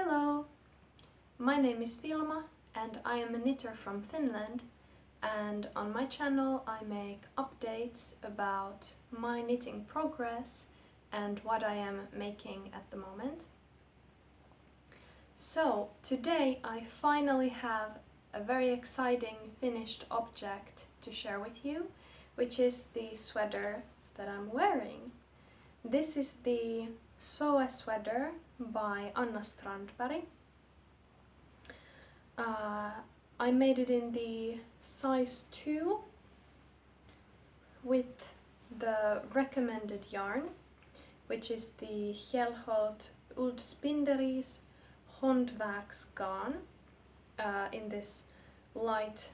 Hello! My name is Vilma and I am a knitter from Finland, and on my channel I make updates about my knitting progress and what I am making at the moment. So today I finally have a very exciting finished object to share with you, which is the sweater that I'm wearing. This is the Soe sweater by Anna Strandberg. I made it in the size 2 with the recommended yarn, which is the Hjellholt Uldspinderis Håndverksgarn in this light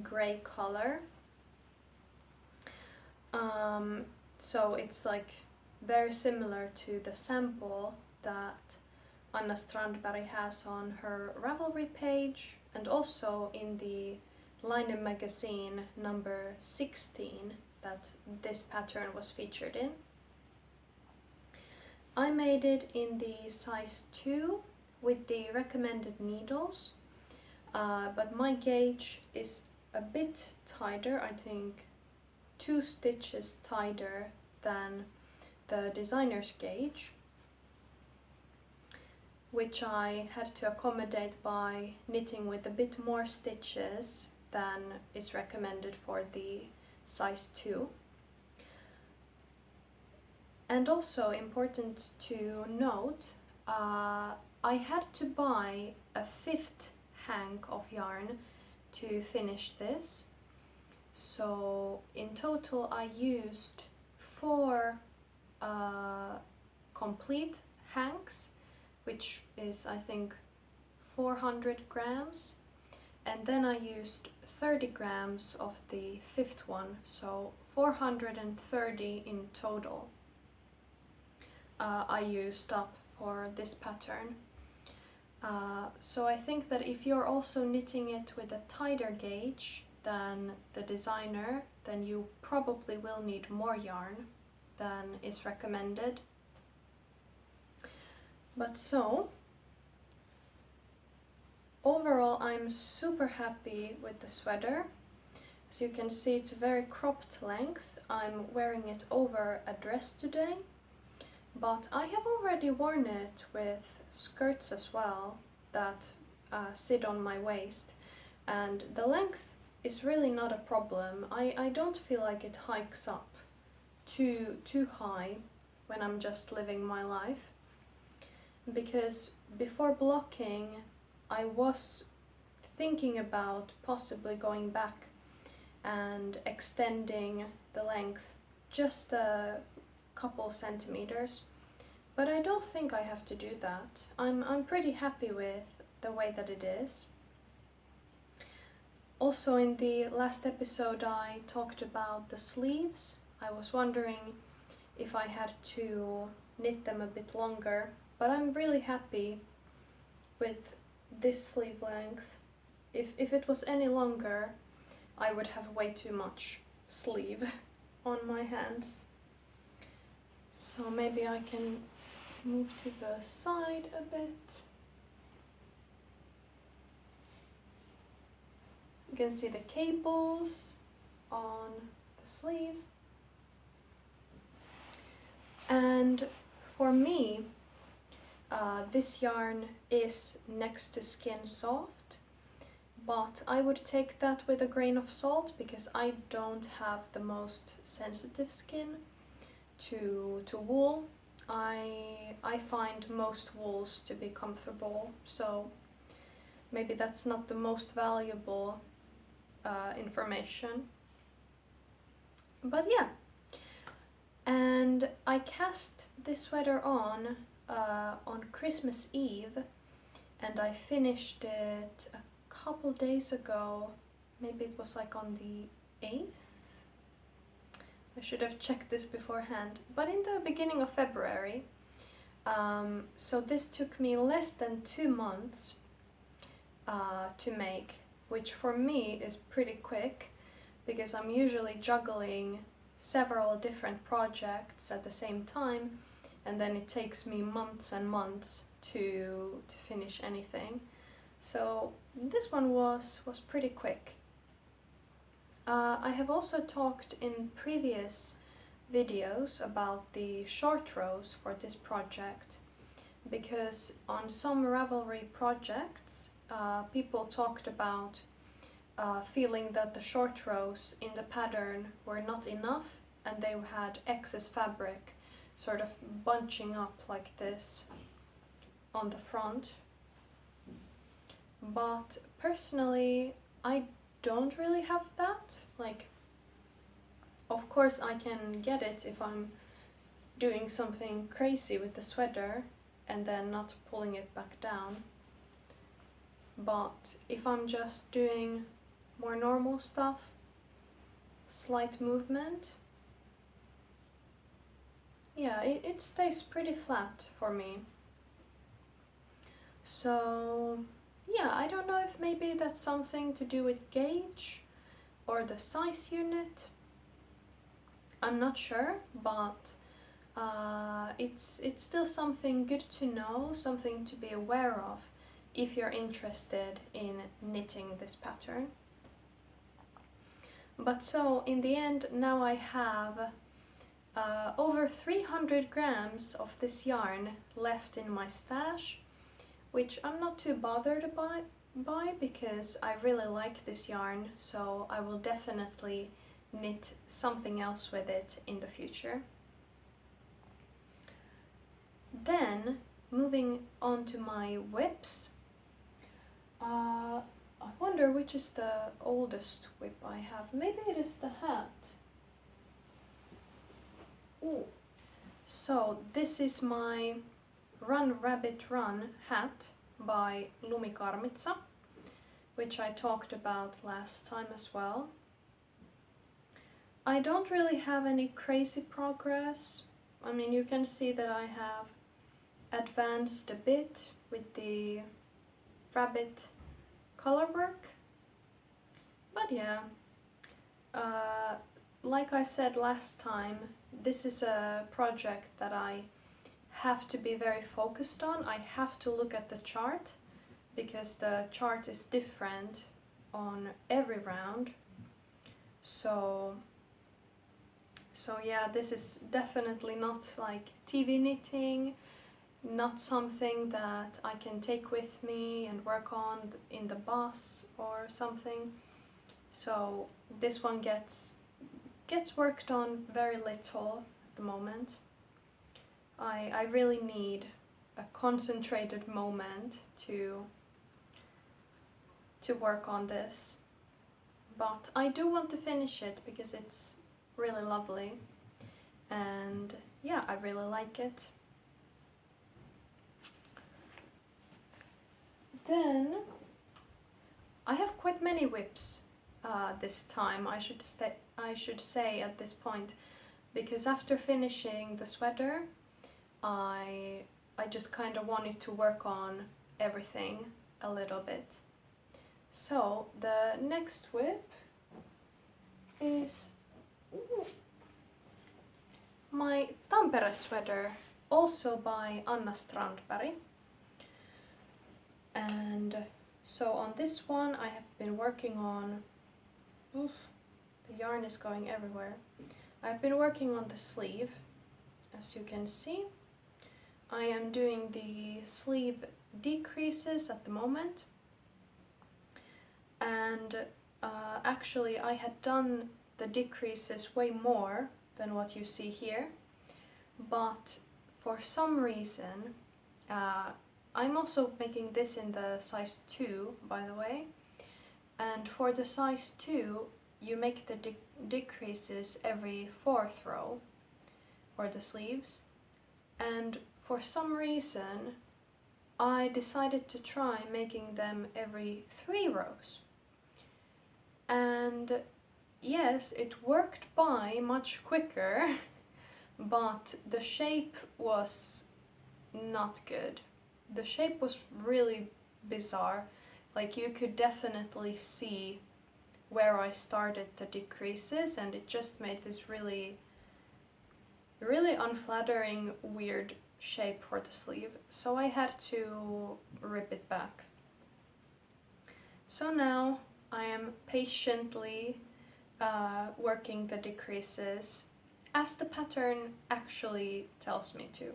grey color. So it's like very similar to the sample that Anna Strandberg has on her Ravelry page and also in the Line magazine number 16 that this pattern was featured in. I made it in the size 2 with the recommended needles, but my gauge is a bit tighter, I think 2 stitches tighter than the designer's gauge, which I had to accommodate by knitting with a bit more stitches than is recommended for the size 2. And also important to note, I had to buy a 5th hank of yarn to finish this. So in total I used 4 complete hanks, which is I think 400 grams, and then I used 30 grams of the 5th one, so 430 in total I used up for this pattern. So I think that if you're also knitting it with a tighter gauge than the designer, then you probably will need more yarn than is recommended. But so, overall I'm super happy with the sweater. As you can see, it's a very cropped length. I'm wearing it over a dress today, but I have already worn it with skirts as well that sit on my waist, and the length is really not a problem. I don't feel like it hikes up too high when I'm just living my life, because before blocking I was thinking about possibly going back and extending the length just a couple centimeters, but I don't think I have to do that. I'm pretty happy with the way that it is. Also, in the last episode I talked about the sleeves. I was wondering if I had to knit them a bit longer, but I'm really happy with this sleeve length. If it was any longer, I would have way too much sleeve on my hands. So maybe I can move to the side a bit. You can see the cables on the sleeve. And for me, this yarn is next to skin soft, but I would take that with a grain of salt because I don't have the most sensitive skin to wool. I find most wools to be comfortable, so maybe that's not the most valuable information. But yeah. And I cast this sweater on Christmas Eve, and I finished it a couple days ago. Maybe it was like on the 8th. I should have checked this beforehand, but in the beginning of February. So this took me less than 2 months to make, which for me is pretty quick because I'm usually juggling several different projects at the same time, and then it takes me months and months to finish anything. So this one was pretty quick. I have also talked in previous videos about the short rows for this project, because on some Ravelry projects people talked about feeling that the short rows in the pattern were not enough and they had excess fabric sort of bunching up like this on the front. But personally, I don't really have that. Like, of course I can get it if I'm doing something crazy with the sweater and then not pulling it back down. But if I'm just doing more normal stuff, slight movement, yeah, it stays pretty flat for me. So yeah, I don't know if maybe that's something to do with gauge or the size unit. I'm not sure, but it's still something good to know, something to be aware of if you're interested in knitting this pattern. But so in the end, now I have over 300 grams of this yarn left in my stash, which I'm not too bothered by because I really like this yarn, so I will definitely knit something else with it in the future. Then, moving on to my whips, I wonder which is the oldest whip I have. Maybe it is the hat. Ooh. So this is my Run Rabbit Run hat by Lumikarmitsa, which I talked about last time as well. I don't really have any crazy progress. I mean, you can see that I have advanced a bit with the rabbit color work. But yeah, like I said last time, this is a project that I have to be very focused on. I have to look at the chart because the chart is different on every round. So yeah, this is definitely not like TV knitting, not something that I can take with me and work on in the bus or something. So this one gets worked on very little at the moment. I really need a concentrated moment to work on this. But I do want to finish it because it's really lovely, and yeah, I really like it. Then I have quite many whips this time, I should say at this point, because after finishing the sweater I just kind of wanted to work on everything a little bit. So the next whip is my Tampere sweater, also by Anna Strandberg. And so on this one I have been working on, the yarn is going everywhere. I've been working on the sleeve, as you can see. I am doing the sleeve decreases at the moment, and actually I had done the decreases way more than what you see here, but for some reason, I'm also making this in the size 2, by the way, and for the size 2 you make the decreases every 4th row for the sleeves, and for some reason I decided to try making them every 3 rows. And yes, it worked by much quicker, but the shape was not good. The shape was really bizarre. Like, you could definitely see where I started the decreases, and it just made this really unflattering, weird shape for the sleeve, so I had to rip it back. So now I am patiently working the decreases as the pattern actually tells me to.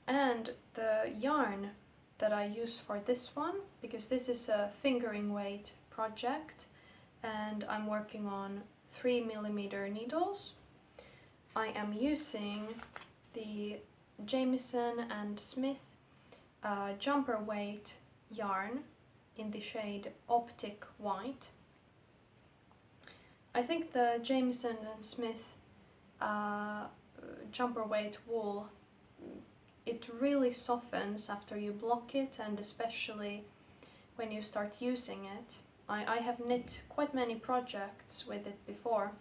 And the yarn that I use for this one, because this is a fingering weight project and I'm working on 3mm needles, I am using the Jamieson and Smith jumper weight yarn in the shade Optic White. I think the Jamieson and Smith jumper weight wool, it really softens after you block it, and especially when you start using it. I have knit quite many projects with it before,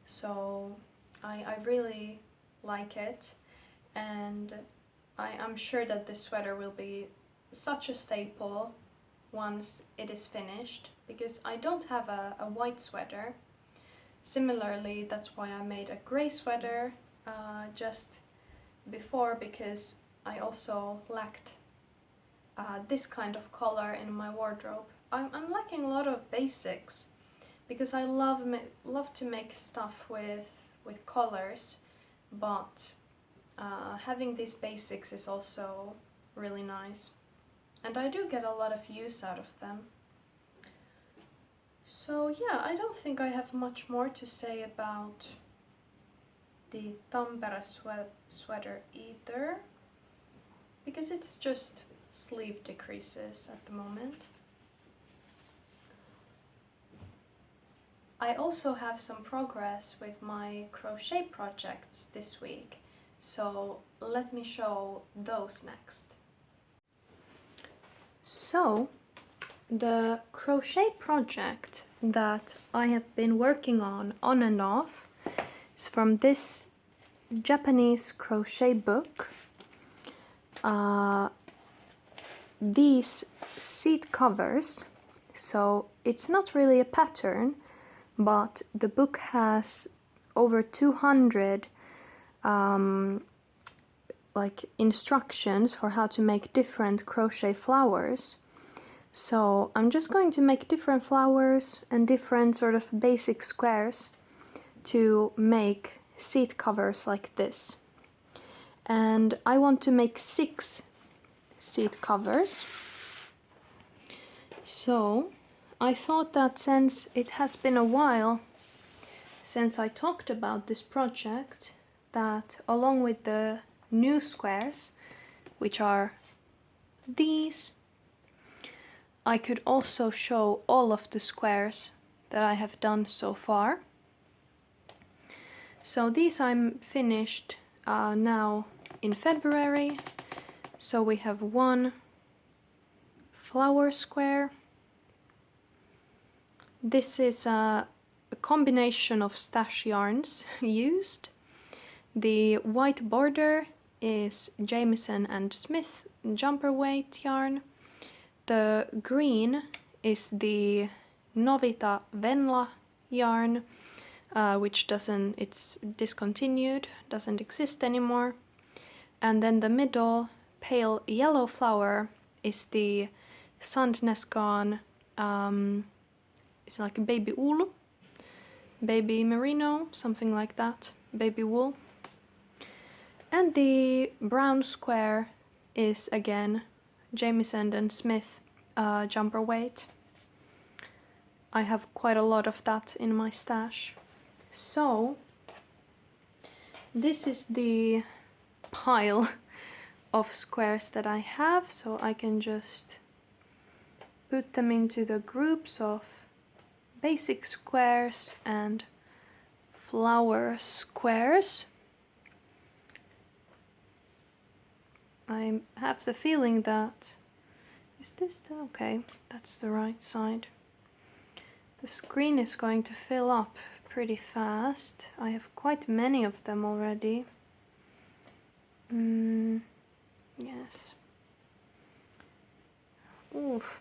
so I really like it, and I'm sure that this sweater will be such a staple once it is finished, because I don't have a white sweater. Similarly, that's why I made a grey sweater just before, because I also lacked this kind of color in my wardrobe. I'm lacking a lot of basics, because I love to make stuff with colors, but having these basics is also really nice, and I do get a lot of use out of them. So yeah, I don't think I have much more to say about the Tampere sweater either, because it's just sleeve decreases at the moment. I also have some progress with my crochet projects this week, so let me show those next. So, the crochet project that I have been working on and off is from this Japanese crochet book. These seat covers, so it's not really a pattern, but the book has over 200 like instructions for how to make different crochet flowers. So I'm just going to make different flowers and different sort of basic squares to make seat covers like this. And I want to make 6 seat covers. So I thought that since it has been a while since I talked about this project, that along with the new squares, which are these, I could also show all of the squares that I have done so far. So these I'm finished now in February. So we have 1 flower square. This is a combination of stash yarns used. The white border is Jamieson and Smith jumper weight yarn. The green is the Novita Venla yarn, which it's discontinued, doesn't exist anymore. And then the middle pale yellow flower is the Sandnesgarn, it's like a baby wool, baby merino, something like that, baby wool. And the brown square is again Jamieson and Smith jumper weight. I have quite a lot of that in my stash. So this is the pile of squares that I have, so I can just put them into the groups of basic squares and flower squares. I have the feeling that, is this okay, that's the right side. The screen is going to fill up pretty fast. I have quite many of them already. Yes. Oof.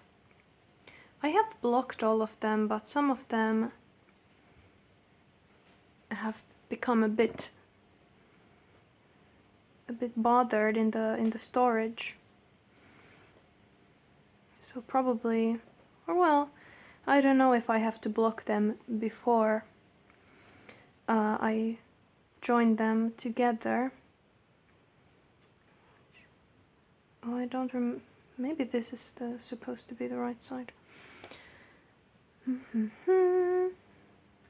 I have blocked all of them, but some of them have become a bit a bit bothered in the storage. So probably, or well, I don't know if I have to block them before I join them together. Oh, I don't maybe this is supposed to be the right side.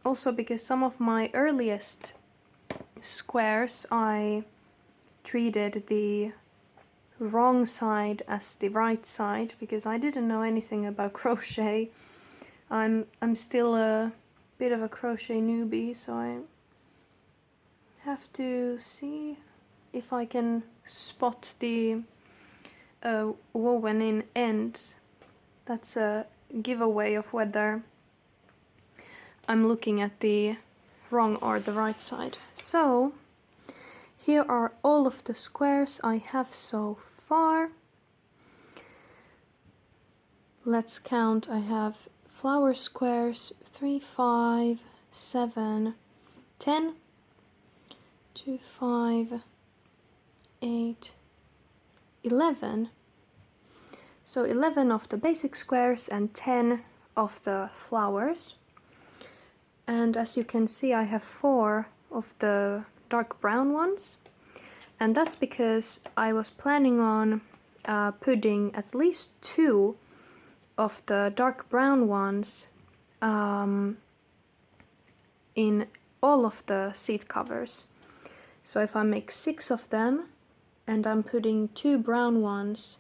Also because some of my earliest squares I treated the wrong side as the right side because I didn't know anything about crochet. I'm still a bit of a crochet newbie, so I have to see if I can spot the woven in ends. That's a giveaway of whether I'm looking at the wrong or the right side. So here are all of the squares I have so far. Let's count. I have flower squares 3, 5, 7, 10, 2, 5, 8, 11. So 11 of the basic squares and 10 of the flowers. And as you can see, I have 4 of the dark brown ones. And that's because I was planning on putting at least 2 of the dark brown ones in all of the seat covers. So if I make 6 of them and I'm putting 2 brown ones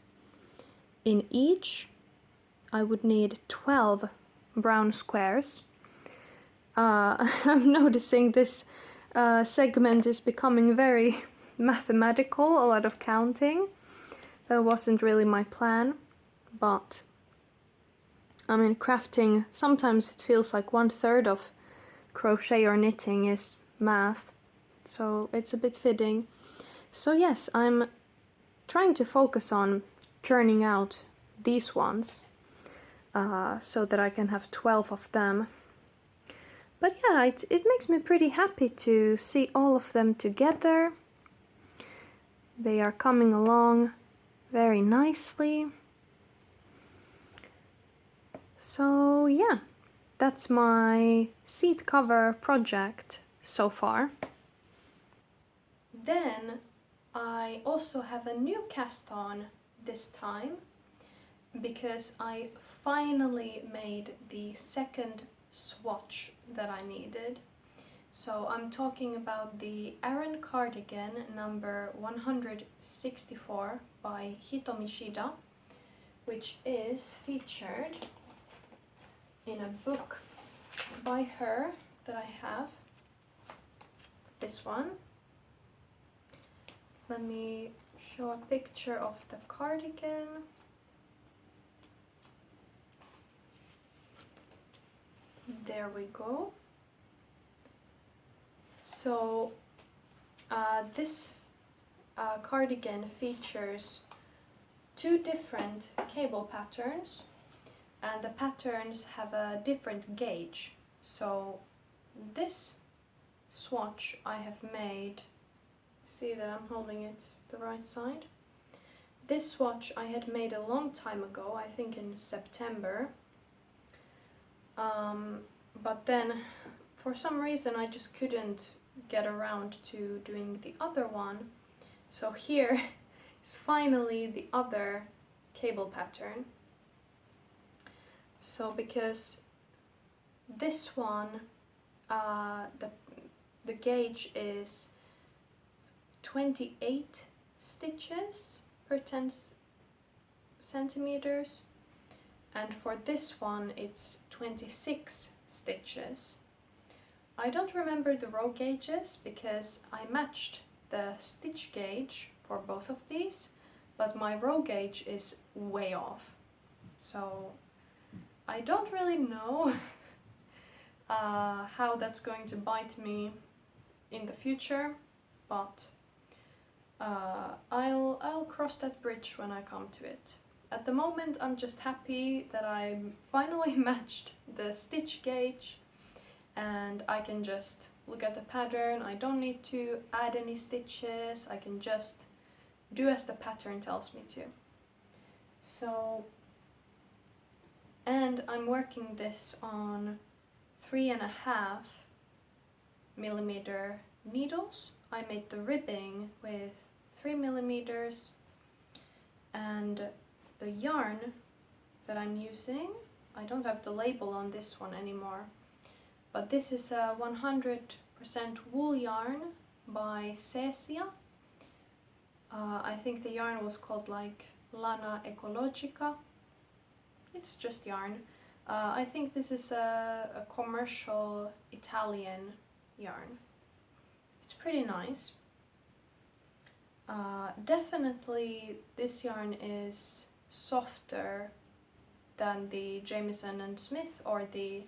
in each, I would need 12 brown squares. I'm noticing this segment is becoming very mathematical, a lot of counting. That wasn't really my plan, but I mean, crafting, sometimes it feels like 1/3 of crochet or knitting is math, so it's a bit fitting. So yes, I'm trying to focus on churning out these ones so that I can have 12 of them. But yeah, it makes me pretty happy to see all of them together. They are coming along very nicely. So yeah, that's my seat cover project so far. Then I also have a new cast on this time because I finally made the second swatch that I needed. So I'm talking about the Aran cardigan number 164 by Hitomi Shida, which is featured in a book by her that I have. This one. Let me show a picture of the cardigan. There we go. So this cardigan features 2 different cable patterns, and the patterns have a different gauge. So this swatch I have made, see that I'm holding it the right side. This swatch I had made a long time ago, I think in September. But then for some reason I just couldn't get around to doing the other one. So here is finally the other cable pattern. So because this one, the gauge is 28 stitches per 10 centimeters, and for this one it's 26 stitches. I don't remember the row gauges because I matched the stitch gauge for both of these, but my row gauge is way off. So I don't really know how that's going to bite me in the future, but I'll cross that bridge when I come to it. At the moment I'm just happy that I finally matched the stitch gauge and I can just look at the pattern. I don't need to add any stitches. I can just do as the pattern tells me to. So, and I'm working this on 3.5mm needles. I made the ribbing with 3mm, and the yarn that I'm using, I don't have the label on this one anymore, but this is a 100% wool yarn by Cecia. I think the yarn was called like Lana Ecologica. It's just yarn. I think this is a commercial Italian yarn. It's pretty nice. Definitely this yarn is softer than the Jamieson and Smith or the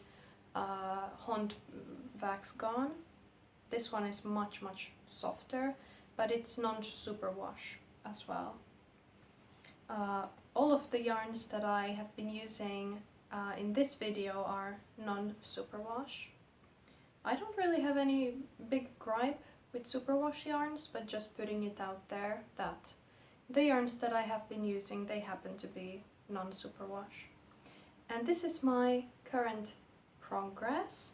Hondvax Gone. This one is much softer, but it's non-superwash as well. All of the yarns that I have been using in this video are non-superwash. I don't really have any big gripe with superwash yarns, but just putting it out there that the yarns that I have been using, they happen to be non-superwash. And this is my current progress.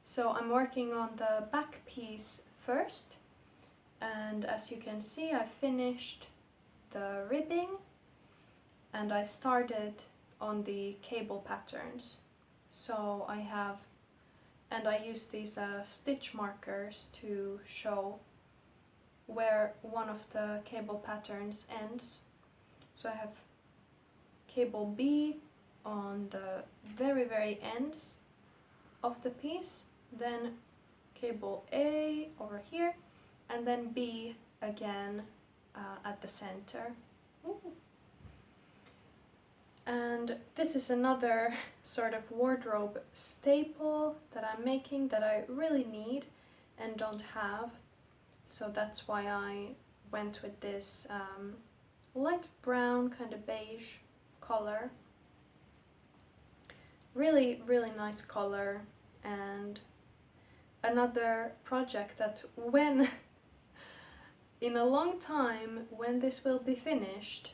So I'm working on the back piece first, and as you can see, I finished the ribbing and I started on the cable patterns. So I use these stitch markers to show where one of the cable patterns ends. So I have cable B on the very ends of the piece, then cable A over here, and then B again at the center. Ooh. And this is another sort of wardrobe staple that I'm making that I really need and don't have. So that's why I went with this light brown, kind of beige color. Really nice color, and another project that when in a long time, when this will be finished,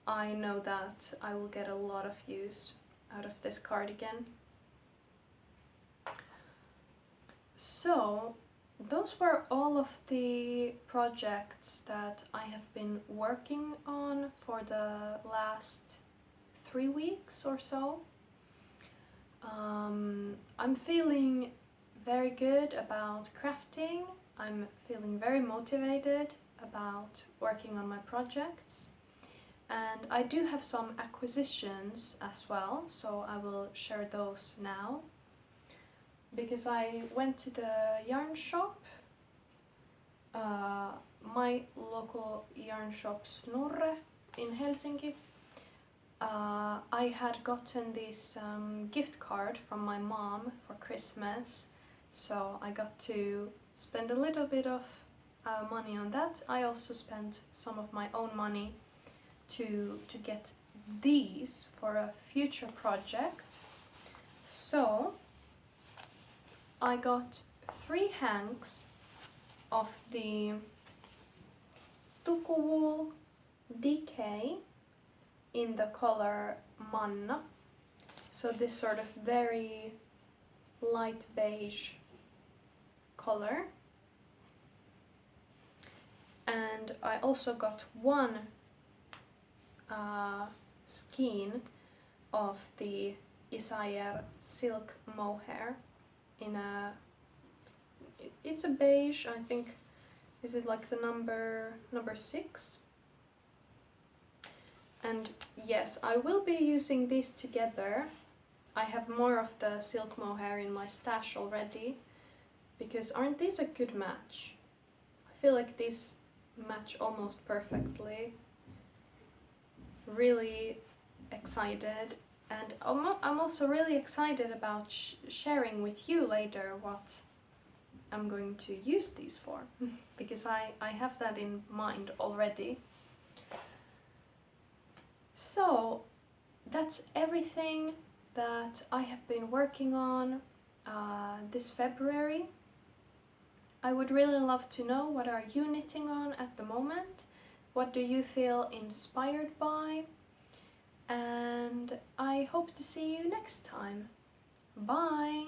I know that I will get a lot of use out of this cardigan. So those were all of the projects that I have been working on for the last 3 weeks or so. I'm feeling very good about crafting. I'm feeling very motivated about working on my projects. And I do have some acquisitions as well, so I will share those now. Because I went to the yarn shop, my local yarn shop Snorre in Helsinki. I had gotten this gift card from my mom for Christmas, so I got to spend a little bit of money on that. I also spent some of my own money to get these for a future project. So I got 3 hanks of the Tukuwool DK in the color Manna. So this sort of very light beige color. And I also got 1 skein of the Isayer silk mohair in it's a beige, I think. Is it like the number 6? And yes, I will be using these together. I have more of the silk mohair in my stash already, because aren't these a good match? I feel like these match almost perfectly. Really excited, and I'm also really excited about sharing with you later what I'm going to use these for, because I have that in mind already. So that's everything that I have been working on this February. I would really love to know, what are you knitting on at the moment? What do you feel inspired by? And I hope to see you next time. Bye!